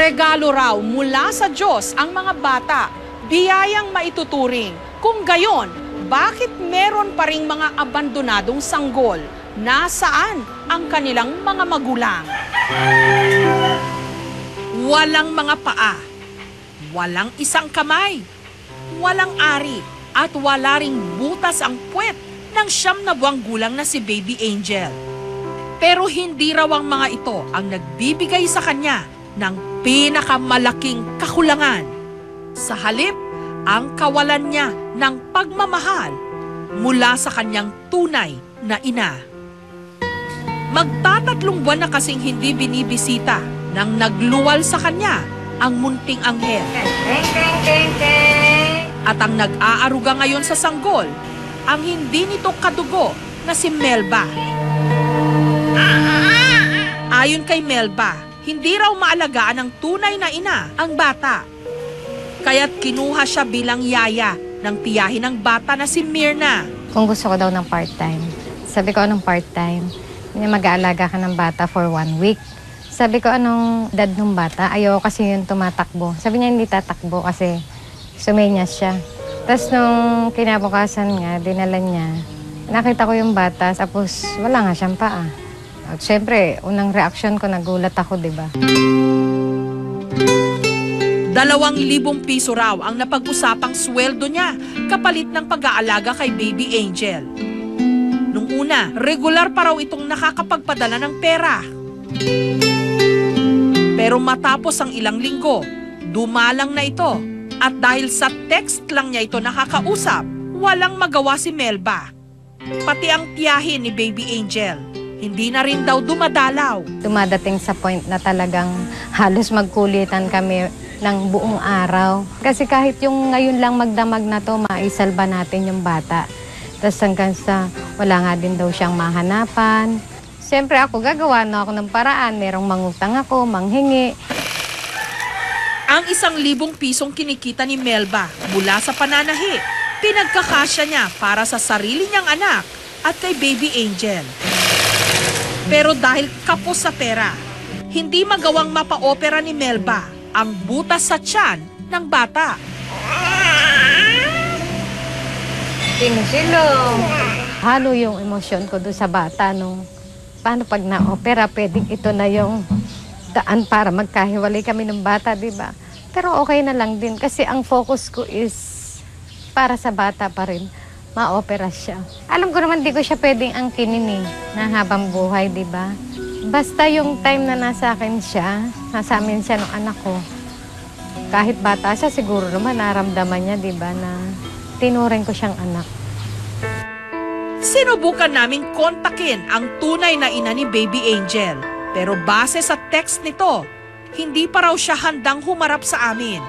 Regalo raw mula sa Diyos ang mga bata, biyayang maituturing. Kung gayon, bakit meron pa ring mga abandonadong sanggol? Nasaan ang kanilang mga magulang? Walang mga paa, walang isang kamay, walang ari, at wala ring butas ang puwet ng 9 na buwang gulang na si Baby Angel. Pero hindi raw ang mga ito ang nagbibigay sa kanya ng pinakamalaking kakulangan. Sa halip, ang kawalan niya ng pagmamahal mula sa kanyang tunay na ina. Magtatatlong buwan na kasing hindi binibisita nang nagluwal sa kanya ang munting anghel. At ang nag-aaruga ngayon sa sanggol, ang hindi nito kadugo na si Melba. Ayon kay Melba, hindi raw maalagaan ng tunay na ina ang bata. Kaya't kinuha siya bilang yaya ng tiyahin ng bata na si Mirna. Kung gusto ko daw ng part-time, sabi ko anong part-time? Mag-aalaga ka ng bata for 1 week. Sabi ko anong edad ng bata? Ayaw kasi yun tumatakbo. Sabi niya hindi tatakbo kasi sumenyas siya. Tapos nung kinabukasan nga, dinala niya, nakita ko yung bata, tapos wala nga siyang paa. At syempre, unang reaksyon ko, nagulat ako, di ba? 2,000 piso raw ang napag-usapang sweldo niya kapalit ng pag-aalaga kay Baby Angel. Nung una, regular pa raw itong nakakapagpadala ng pera. Pero matapos ang ilang linggo, dumalang na ito. At dahil sa text lang niya ito nakakausap, walang magawa si Melba. Pati ang tiyahin ni Baby Angel, hindi na rin daw dumadalaw. Dumadating sa point na talagang halos magkulitan kami ng buong araw. Kasi kahit yung ngayon lang magdamag na to, maisalba natin yung bata. Tapos hanggang sa wala nga din daw siyang mahanapan. Siyempre ako gagawa na ako ng paraan. Merong mangutang ako, manghingi. Ang 1,000 pisong kinikita ni Melba mula sa pananahi, pinagkakasya niya para sa sarili niyang anak at kay Baby Angel. Pero dahil kapos sa pera, hindi magawang mapa-opera ni Melba ang butas sa tiyan ng bata. Sino-sino? Halo yung emosyon ko doon sa bata nung paano pag na-opera, pwedeng ito na yung daan para magkahiwalay kami ng bata, di ba? Pero okay na lang din kasi ang focus ko is para sa bata pa rin. Ma-opera siya. Alam ko naman di ko siya pwedeng angkinin na habang buhay, di ba? Basta yung time na nasa akin siya, nasa amin siya ng anak ko. Kahit bata siya, siguro naman naramdaman niya, di ba, na tinuring ko siyang anak. Sinubukan naming kontakin ang tunay na ina ni Baby Angel. Pero base sa text nito, hindi pa raw siya handang humarap sa amin.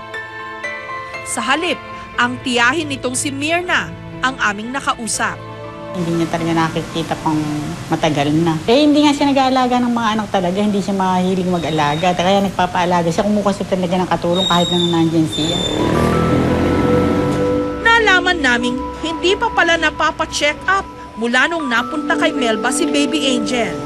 Sa halip, ang tiyahin nitong si Mirna ang aming nakausap. Hindi niya talaga nakikita pang matagal na. Hindi nga siya nag-aalaga ng mga anak talaga, hindi siya mahilig mag-alaga. Kaya nagpapaalaga siya, kumuha siya talaga ng katulong kahit na nandyan siya. Nalaman naming hindi pa pala napapa-check up mula nung napunta kay Melba si Baby Angel.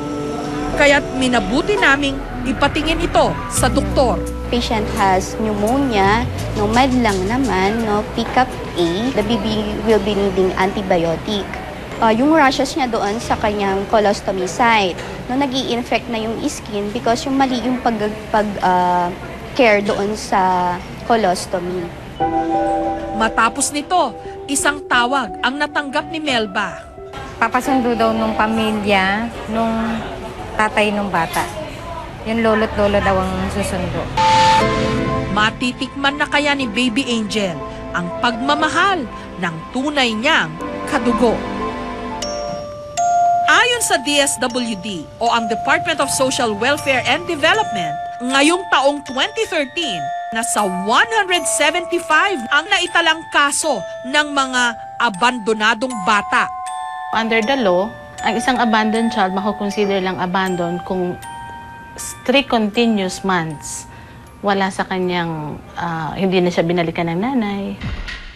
Kaya't minabuti naming ipatingin ito sa doktor. Patient has pneumonia, no med lang naman, no pick up A, the baby will be needing antibiotic. Yung rashes niya doon sa kanyang colostomy site, no nag-i-infect na yung skin because yung mali yung care doon sa colostomy. Matapos nito, isang tawag ang natanggap ni Melba. Papasundo daw nung pamilya, nung tatay nung bata. Yung lolo't lolo daw ang susundo. Matitikman na kaya ni Baby Angel ang pagmamahal ng tunay niyang kadugo. Ayon sa DSWD o ang Department of Social Welfare and Development, ngayong taong 2013, nasa 175 ang naitalang kaso ng mga abandonadong bata. Under the law, ang isang abandoned child makukonsider lang abandoned kung 3 continuous months wala sa kanyang, hindi na siya binalikan ng nanay.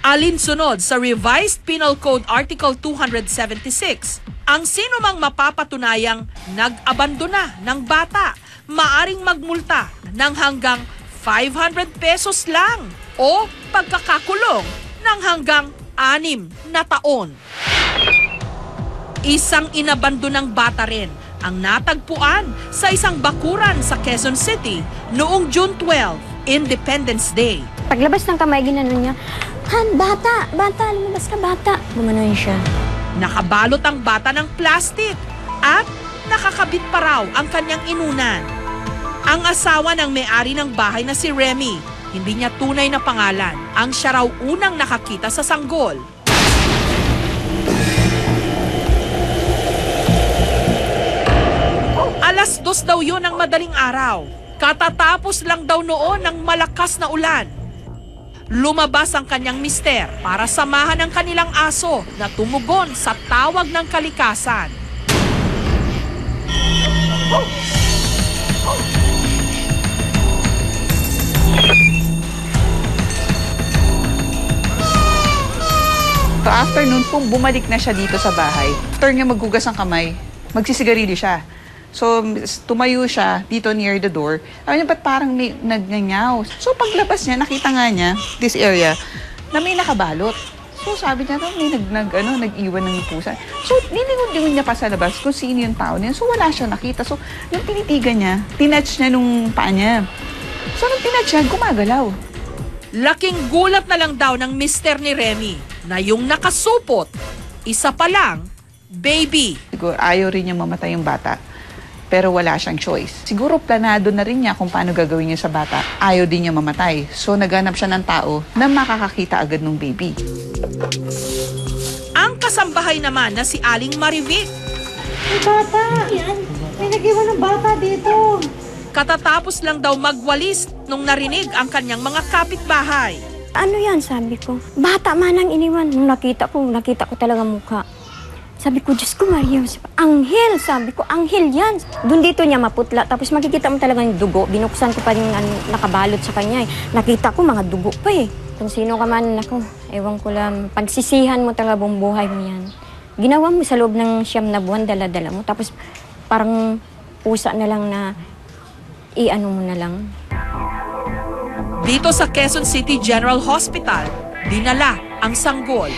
Alinsunod sa Revised Penal Code Article 276, ang sinumang mapapatunayang nag-abandona ng bata maaring magmulta ng hanggang 500 pesos lang o pagkakakulong ng hanggang 6 na taon. Isang inabandonang bata rin ang natagpuan sa isang bakuran sa Quezon City noong June 12, Independence Day. Paglabas ng kamay, ginanon niya, Han, bata, lumabas ka, bata. Gumanon siya. Nakabalot ang bata ng plastic at nakakabit pa raw ang kanyang inunan. Ang asawa ng may-ari ng bahay na si Remy, hindi niya tunay na pangalan, ang siya raw unang nakakita sa sanggol. Alas 2 daw yun ng madaling araw. Katatapos lang daw noon ng malakas na ulan. Lumabas ang kanyang mister para samahan ang kanilang aso na tumugon sa tawag ng kalikasan. So afternoon po, bumalik na siya dito sa bahay. After niya maghugas ng kamay, magsisigarilyo siya. So, tumayo siya dito near the door. Sabi niya, ba't parang may nagnganyaw? So, paglabas niya, nakita nga niya, this area, na may nakabalot. So, sabi niya, may nag-iwan ng pusa. So, nilingon niya pa sa labas kung sino yung tao niya. So, wala siya nakita. So, nung tinitigan niya, tinatch niya nung paa niya. So, nung tinatch niya, gumagalaw. Laking gulat na lang daw ng mister ni Remy na yung nakasupot, isa pa lang, baby. Siguro, ayaw rin niya mamatay yung bata. Pero wala siyang choice. Siguro planado na rin niya kung paano gagawin niya sa bata. Ayaw din niya mamatay. So naghanap siya ng tao na makakakita agad ng baby. Ang kasambahay naman na si Aling Marivic. May bata! Yan. May nag-iwan ng bata dito. Katatapos lang daw magwalis nung narinig ang kanyang mga kapitbahay. Ano yan, sabi ko? Bata man ang iniwan. Nung nakita ko talaga mukha. Sabi ko, Diyos ko, Maria, anghel, sabi ko, anghel yan. Doon dito niya maputla, tapos makikita mo talaga yung dugo. Binuksan ko pa yung nakabalot sa kanya. Nakita ko, mga dugo pa eh. Kung sino ka man, ako, ewan ko lang, pagsisihan mo talaga buong buhay mo yan. Ginawa mo sa loob ng 9 na buwan, dala-dala mo. Tapos parang pusa na lang na i-ano mo na lang. Dito sa Quezon City General Hospital, dinala ang sanggol.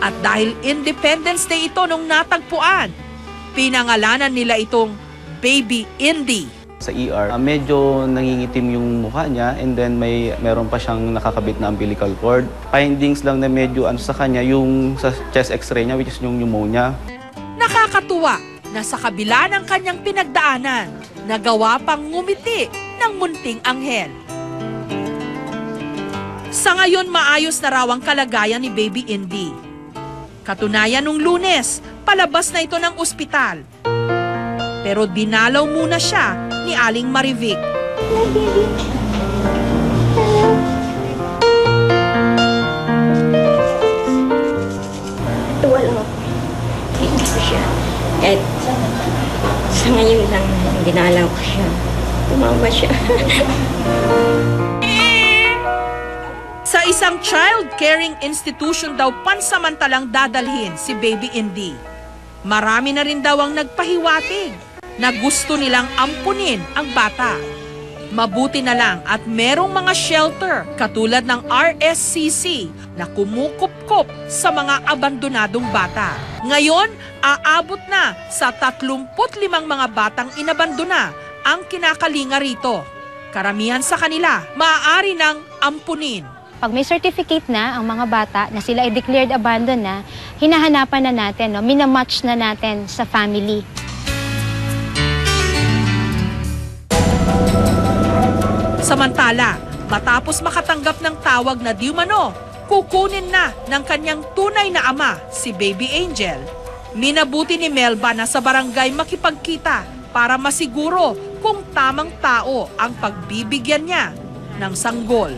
At dahil Independence Day ito nung natagpuan, pinangalanan nila itong Baby Indy. Sa ER, medyo nangingitim yung mukha niya and then meron pa siyang nakakabit na umbilical cord. Findings lang na medyo sa kanya yung sa chest x-ray niya which is yung pneumonia. Nakakatuwa na sa kabila ng kanyang pinagdaanan, nagawa pang ngumiti ng munting anghel. Sa ngayon, maayos na raw ang kalagayan ni Baby Indy. Katunayan nung Lunes, palabas na ito ng ospital. Pero dinalaw muna siya ni Aling Marivic. Tuwa lang ako. Hindi ko siya. Kahit sa ngayon lang, dinalaw ko siya. Tumawa siya. Sa isang child caring institution daw pansamantalang dadalhin si Baby Indy. Marami na rin daw ang nagpahiwatig na gusto nilang ampunin ang bata. Mabuti na lang at merong mga shelter katulad ng RSCC na kumukup-kup sa mga abandonadong bata. Ngayon, aabot na sa 35 mga batang inabandona ang kinakalinga rito. Karamihan sa kanila maaari nang ampunin. Pag may certificate na ang mga bata na sila ay declared abandoned na, hinahanapan na natin, minamatch na natin sa family. Samantala, matapos makatanggap ng tawag na di umano, kukunin na ng kanyang tunay na ama, si Baby Angel. Minabuti ni Melba na sa barangay makipagkita para masiguro kung tamang tao ang pagbibigyan niya ng sanggol.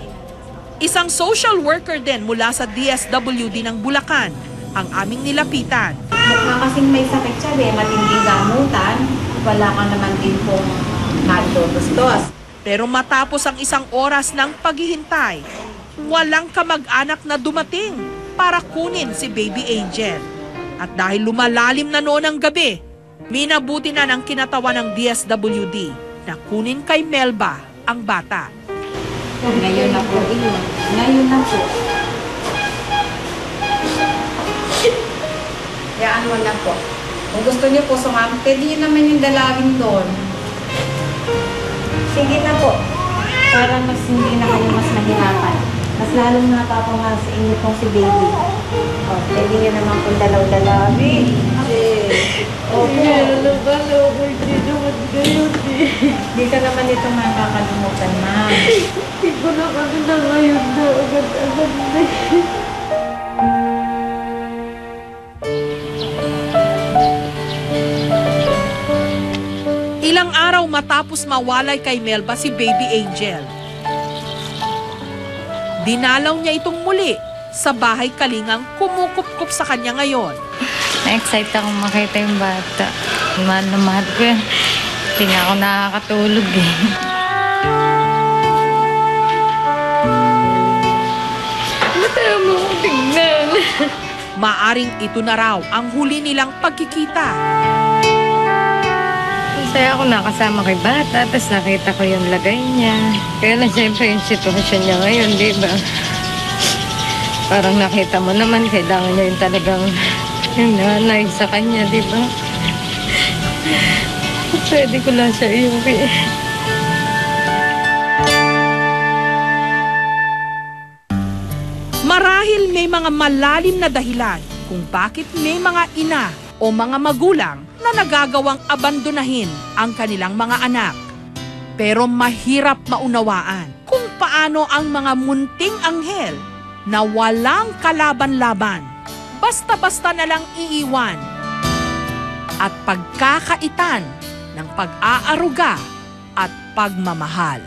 Isang social worker din mula sa DSWD ng Bulacan ang aming nilapitan. Mukha kasing may sakit siya, matinding gamutan, wala ka naman din pong nagdodostos. Pero matapos ang isang oras ng paghihintay, walang kamag-anak na dumating para kunin si Baby Angel. At dahil lumalalim na noon ang gabi, Minabuti na ng kinatawan ng DSWD na kunin kay Melba ang bata. Ngayon na po. Ngayon na po. Yaan mo na po. Kung gusto niyo po sumama, pwede yun naman yung dalawin doon. Sige na po. Para mas hindi na kayo mas mahirapan. Mas lalong napapanga sa inyo pong si baby. O, pwede nyo naman pong dalaw-dalawin. Opo. Hindi ka naman ito makakalimutan, ma'am. Hindi ko na kami na ngayon na agad-agad na. Ilang araw matapos mawalay kay Melba si Baby Angel, dinalaw niya itong muli sa bahay kalingang kumukup-kup sa kanya ngayon. Na-excite akong makita yung bata. Mahal na mahal ko yan. Hindi nga ako nakakatulog eh. Mataya mo akong tignan. Maaring ito na raw ang huli nilang pagkikita. Masaya ako nakasama kay bata, tapos nakita ko yung lagay niya. Kaya lang siyempre yung sitwasyon niya ngayon, di ba? Parang nakita mo naman, kailangan niya yung talagang yung nanay sa kanya, di ba? Pwede ko lang siya iuwi. Marahil may mga malalim na dahilan kung bakit may mga ina o mga magulang na nagagawang abandonahin ang kanilang mga anak. Pero mahirap maunawaan kung paano ang mga munting anghel na walang kalaban-laban, basta-basta na lang iiwan at pagkakaitan ng pag-aaruga at pagmamahal.